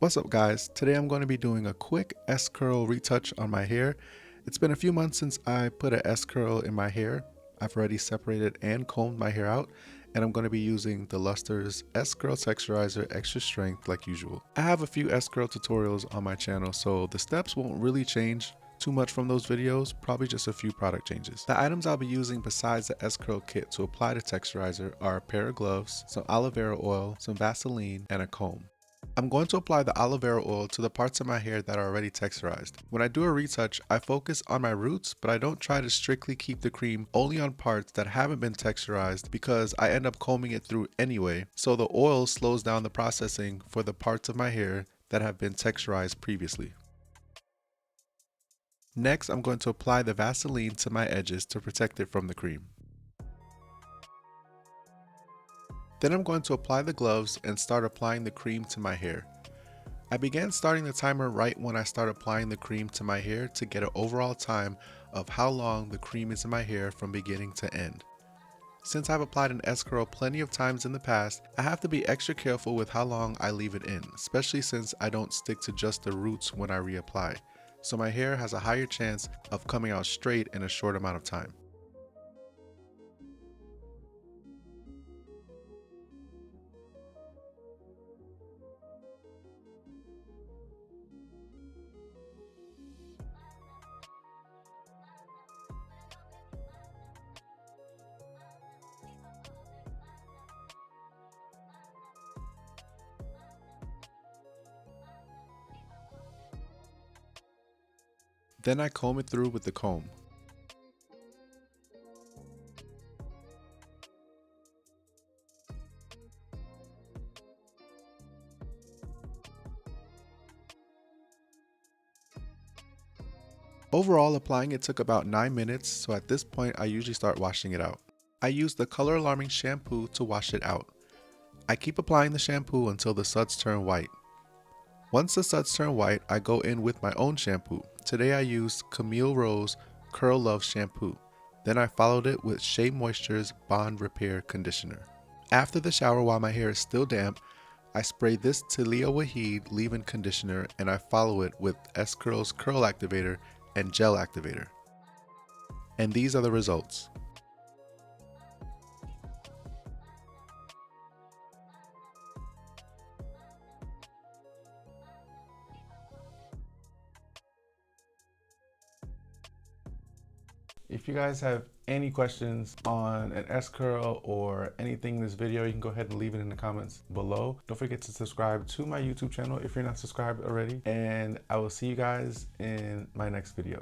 What's up guys? Today I'm going to be doing a quick S-curl retouch on my hair. It's been a few months since I put a S-curl in my hair. I've already separated and combed my hair out, and I'm going to be using the Luster's S-curl Texturizer Extra Strength like usual. I have a few S-curl tutorials on my channel, so the steps won't really change too much from those videos, probably just a few product changes. The items I'll be using besides the S-curl kit to apply the texturizer are a pair of gloves, some aloe vera oil, some Vaseline, and a comb. I'm going to apply the aloe vera oil to the parts of my hair that are already texturized. When I do a retouch, I focus on my roots, but I don't try to strictly keep the cream only on parts that haven't been texturized because I end up combing it through anyway, so the oil slows down the processing for the parts of my hair that have been texturized previously. Next, I'm going to apply the Vaseline to my edges to protect it from the cream. Then I'm going to apply the gloves and start applying the cream to my hair. I began starting the timer right when I start applying the cream to my hair to get an overall time of how long the cream is in my hair from beginning to end. Since I've applied an S-curl plenty of times in the past, I have to be extra careful with how long I leave it in, especially since I don't stick to just the roots when I reapply, so my hair has a higher chance of coming out straight in a short amount of time. Then I comb it through with the comb. Overall, applying it took about 9 minutes, so at this point I usually start washing it out. I use the color alarming shampoo to wash it out. I keep applying the shampoo until the suds turn white. Once the suds turn white, I go in with my own shampoo. Today I used Camille Rose Curl Love shampoo. Then I followed it with Shea Moisture's Bond Repair conditioner. After the shower, while my hair is still damp, I spray this Talia Waheed leave-in conditioner and I follow it with S-Curl's Curl Activator and Gel Activator. And these are the results. If you guys have any questions on an S-curl or anything in this video, you can go ahead and leave it in the comments below. Don't forget to subscribe to my YouTube channel if you're not subscribed already, and I will see you guys in my next video.